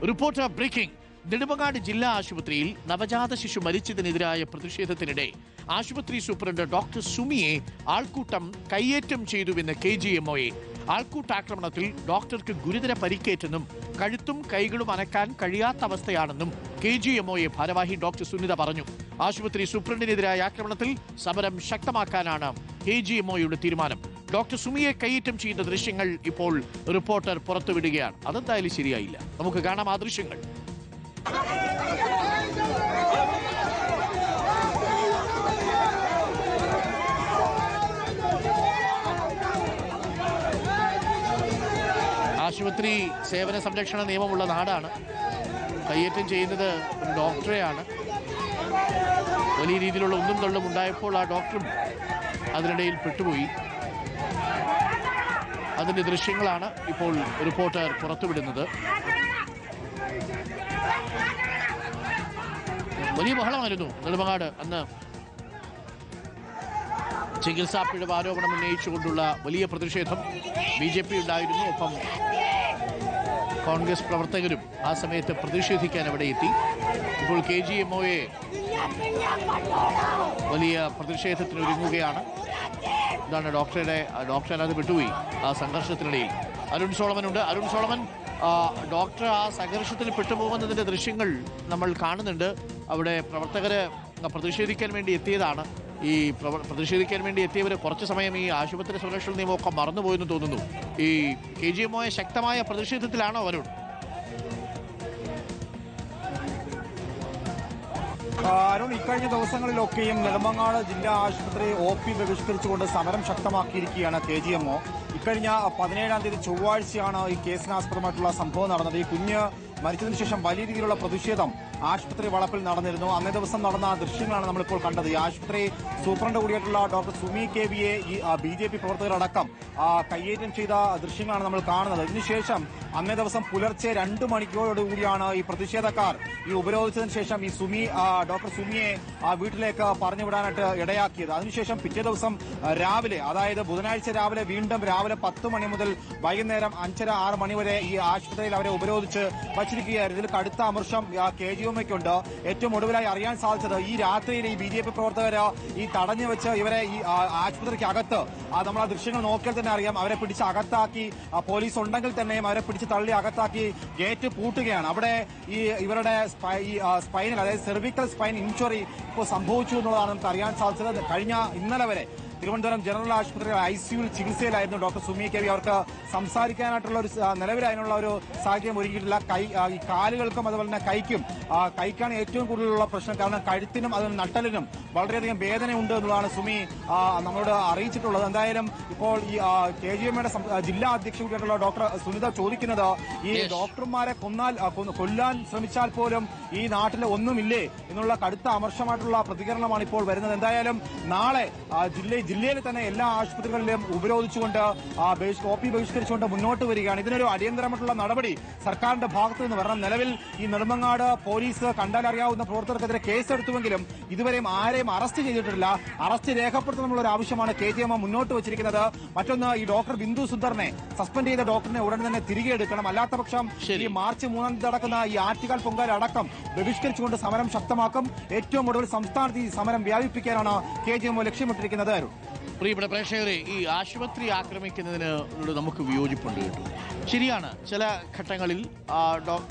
Reporter breaking. Nedumangad ജില്ലാ ആശുപത്രിയിൽ നവജാത ശിശു മരിച്ചതിനെതിരായ പ്രതിഷേധത്തിനിടെ ആശുപത്രി സൂപ്രണ്ട് ഡോക്ടർ സുമിയെ ആൾക്കൂട്ടം കയ്യേറ്റം ചെയ്തുവെന്ന് KGMOA. ആൾക്കൂട്ടാക്രമണത്തിൽ ഡോക്ടർക്ക് ഗുരുതര പരിക്കേറ്റെന്നും കഴുത്തും കൈകളും അനക്കാൻ കഴിയാത്ത അവസ്ഥയാണെന്നും KGMOA ഭാരവാഹി ഡോക്ടർ സുനിത പറഞ്ഞു. ആശുപത്രി സൂപ്രണ്ടിനെതിരായ ആക്രമണത്തിൽ സമരം ശക്തമാക്കാനാണ് KGMOയുടെ തീരുമാനം. ഡോക്ടർ സുമിയെ കയ്യേറ്റം ചെയ്യുന്ന ദൃശ്യങ്ങൾ ഇപ്പോൾ റിപ്പോർട്ടർ പുറത്തുവിടുകയാണ്. അതെന്തായാലും ശരിയായില്ല. നമുക്ക് കാണാം ആ ദൃശ്യങ്ങൾ. ആശുപത്രി സേവന സംരക്ഷണ നിയമമുള്ള നാടാണ്. കയ്യേറ്റം ചെയ്യുന്നത് ഒരു ഡോക്ടറെയാണ്. വലിയ രീതിയിലുള്ള ഒന്നും തള്ളും ഉണ്ടായപ്പോൾ ആ ഡോക്ടറും അതിനിടയിൽ പെട്ടുപോയി. അതിന്റെ ദൃശ്യങ്ങളാണ് ഇപ്പോൾ റിപ്പോർട്ടർ പുറത്തുവിടുന്നത്. വലിയ ബഹളമായിരുന്നു നെടുമങ്ങാട് അന്ന്. ചികിത്സാ പിഴവ് ആരോപണം ഉന്നയിച്ചുകൊണ്ടുള്ള വലിയ പ്രതിഷേധം BJP ഉണ്ടായിരുന്നു. ഒപ്പം കോൺഗ്രസ് പ്രവർത്തകരും ആ സമയത്ത് പ്രതിഷേധിക്കാൻ അവിടെ എത്തി. ഇപ്പോൾ KGMOA വലിയ പ്രതിഷേധത്തിന് ഒരുങ്ങുകയാണ്. ഇതാണ് ഡോക്ടർ അത് വിട്ടുപോയി ആ സംഘർഷത്തിനിടയിൽ. അരുൺ സോളമനുണ്ട്. അരുൺ സോളമൻ, ഡോക്ടർ ആ സംഘർഷത്തിൽ പെട്ടുപോകുന്നതിൻ്റെ ദൃശ്യങ്ങൾ നമ്മൾ കാണുന്നുണ്ട്. അവിടെ പ്രവർത്തകര് പ്രതിഷേധിക്കാൻ വേണ്ടി എത്തിയതാണ്. ഈ പ്രതിഷേധിക്കാൻ വേണ്ടി എത്തിയവർ കുറച്ച് സമയം ഈ ആശുപത്രി സംരക്ഷണ നിയമമൊക്കെ മറന്നുപോയെന്ന് തോന്നുന്നു. ഈ KGMOA ശക്തമായ പ്രതിഷേധത്തിലാണോ അവരോട്? അരുൺ, ഇക്കഴിഞ്ഞ ദിവസങ്ങളിലൊക്കെയും നെടുമങ്ങാട് ജില്ലാ ആശുപത്രി OP ബഹിഷ്കരിച്ചുകൊണ്ട് സമരം ശക്തമാക്കിയിരിക്കുകയാണ് KGMO. ഇക്കഴിഞ്ഞ 17-ാം തീയതി ചൊവ്വാഴ്ചയാണ് ഈ കേസിനാസ്പദമായിട്ടുള്ള സംഭവം നടന്നത്. ഈ കുഞ്ഞ് മരിച്ചതിന് ശേഷം വലിയ രീതിയിലുള്ള പ്രതിഷേധം ആശുപത്രി വളപ്പിൽ നടന്നിരുന്നു. അന്നേ ദിവസം നടന്ന ദൃശ്യങ്ങളാണ് നമ്മളിപ്പോൾ കണ്ടത്. ഈ ആശുപത്രി സൂപ്രണ്ട് കൂടിയായിട്ടുള്ള ഡോക്ടർ സുമി KVയെ ഈ BJP പ്രവർത്തകരടക്കം കയ്യേറ്റം ചെയ്ത ദൃശ്യങ്ങളാണ് നമ്മൾ കാണുന്നത്. ഇതിനുശേഷം അന്നേ ദിവസം പുലർച്ചെ 2 മണിക്കൂറോടുകൂടിയാണ് ഈ പ്രതിഷേധക്കാർ ഈ ഉപരോധിച്ചതിന് ശേഷം ഈ ഡോക്ടർ സുമിയെ വീട്ടിലേക്ക് പറഞ്ഞുവിടാനായിട്ട് ഇടയാക്കിയത്. അതിനുശേഷം പിറ്റേ ദിവസം രാവിലെ, അതായത് ബുധനാഴ്ച രാവിലെ വീണ്ടും രാവിലെ 10 മണി മുതൽ വൈകുന്നേരം 5:30-6 മണി വരെ ഈ ആശുപത്രിയിൽ അവരെ ഉപരോധിച്ച് വച്ചിരിക്കുകയായിരുന്നു. ഇതിൽ കടുത്ത അമർഷം KGMOയ്ക്കുണ്ട്. ഏറ്റവും ഒടുവിലായി അറിയാൻ സാധിച്ചത് ഈ രാത്രിയിൽ ഈ BJP പ്രവർത്തകർ ഈ തടഞ്ഞു വെച്ച് ഇവരെ ഈ ആശുപത്രിക്ക് അകത്ത്, നമ്മൾ ആ ദൃശ്യങ്ങൾ നോക്കിയാൽ തന്നെ അറിയാം, അവരെ പിടിച്ച് അകത്താക്കി. പോലീസ് ഉണ്ടെങ്കിൽ തന്നെയും അവരെ പിടിച്ച് തള്ളി അകത്താക്കി ഗേറ്റ് പൂട്ടുകയാണ്. അവിടെ ഈ ഇവരുടെ സ്പൈനൽ, അതായത് സെർവിക്കൽ സ്പൈൻ ഇൻഷ്വറി ഇപ്പോൾ സംഭവിച്ചു എന്നുള്ളതാണ് നമുക്ക് അറിയാൻ സാധിച്ചത്. ഇന്നലെ വരെ തിരുവനന്തപുരം ജനറൽ ആശുപത്രിയിൽ ICUവിൽ ചികിത്സയിലായിരുന്നു ഡോക്ടർ സുമി KV. അവർക്ക് സംസാരിക്കാനായിട്ടുള്ള ഒരു നിലവിൽ അതിനുള്ള ഒരു സാഹചര്യം ഒരുക്കിയിട്ടില്ല. ഈ കാലുകൾക്കും അതുപോലെ തന്നെ കൈക്കാണ് ഏറ്റവും കൂടുതലുള്ള പ്രശ്നം. കാരണം കഴുത്തിനും അതുപോലെ നട്ടലിനും വളരെയധികം വേദനയുണ്ട് എന്നുള്ളതാണ് സുമി നമ്മളോട് അറിയിച്ചിട്ടുള്ളത്. എന്തായാലും ഇപ്പോൾ ഈ KGMOയുടെ ജില്ലാ അധ്യക്ഷ കൂടിയായിട്ടുള്ള ഡോക്ടർ സുനിത ചോദിക്കുന്നത്, ഈ ഡോക്ടർമാരെ കൊല്ലാൻ ശ്രമിച്ചാൽ പോലും ഈ നാട്ടിൽ ഒന്നുമില്ലേ എന്നുള്ള കടുത്ത അമർഷമായിട്ടുള്ള പ്രതികരണമാണ് ഇപ്പോൾ വരുന്നത്. എന്തായാലും നാളെ ജില്ലയിൽ തന്നെ എല്ലാ ആശുപത്രികളിലും ഉപരോധിച്ചുകൊണ്ട് OP ബഹിഷ്കരിച്ചുകൊണ്ട് മുന്നോട്ട് വരികയാണ്. ഇതിനൊരു അടിയന്തരമായിട്ടുള്ള നടപടി സർക്കാരിന്റെ ഭാഗത്തു നിന്ന് വരണം. നിലവിൽ ഈ നെടുമങ്ങാട് പോലീസ് കണ്ടാലറിയാവുന്ന പ്രവർത്തകർക്കെതിരെ കേസെടുത്തുവെങ്കിലും ഇതുവരെയും ആരെയും അറസ്റ്റ് ചെയ്തിട്ടില്ല. അറസ്റ്റ് രേഖപ്പെടുത്തണമെന്നുള്ള ഒരു ആവശ്യമാണ് KGMO മുന്നോട്ട് വച്ചിരിക്കുന്നത്. മറ്റൊന്ന്, ഈ ഡോക്ടർ ബിന്ദു സുന്ദറിനെ സസ്പെൻഡ് ചെയ്ത ഡോക്ടറിനെ ഉടൻ തന്നെ തിരികെ എടുക്കണം. അല്ലാത്തപക്ഷം ഈ മാർച്ച് 3-ാം തീയതി നടക്കുന്ന ഈ ആറ്റുകാൽ പൊങ്കാല അടക്കം ബഹിഷ്കരിച്ചുകൊണ്ട് സമരം ശക്തമാക്കും. ഏറ്റവും ഒടുവിൽ സംസ്ഥാനത്ത് ഈ സമരം വ്യാപിപ്പിക്കാനാണ് KGMO ലക്ഷ്യമിട്ടിരിക്കുന്നത്. പ്രിയപ്പെട്ട പ്രേക്ഷകരെ, ഈ ആശുപത്രി ആക്രമിക്കുന്നതിന് നമുക്ക് വിയോജിപ്പുണ്ട് കേട്ടോ. ശരിയാണ്, ചില ഘട്ടങ്ങളിൽ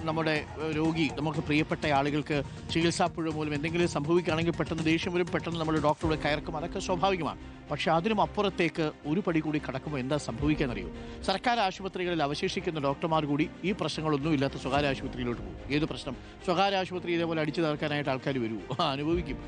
നമ്മുടെ രോഗി, നമുക്ക് പ്രിയപ്പെട്ട ആളുകൾക്ക് ചികിത്സാപ്പുഴ മൂലം എന്തെങ്കിലും സംഭവിക്കുകയാണെങ്കിൽ പെട്ടെന്ന് ദേഷ്യം വരും, പെട്ടെന്ന് നമ്മൾ ഡോക്ടറുടെ കയർക്കും. അതൊക്കെ സ്വാഭാവികമാണ്. പക്ഷെ അതിനും അപ്പുറത്തേക്ക് ഒരു പടി കൂടി കടക്കുമ്പോൾ എന്താ സംഭവിക്കാന്നറിയോ? സർക്കാർ ആശുപത്രികളിൽ അവശേഷിക്കുന്ന ഡോക്ടർമാർ കൂടി ഈ പ്രശ്നങ്ങളൊന്നും ഇല്ലാത്ത സ്വകാര്യ ആശുപത്രിയിലോട്ട് പോകും. ഏത് പ്രശ്നം? സ്വകാര്യ ആശുപത്രി ഇതേപോലെ അടിച്ചു തകർക്കാനായിട്ട് ആൾക്കാർ വരൂ, അനുഭവിക്കും.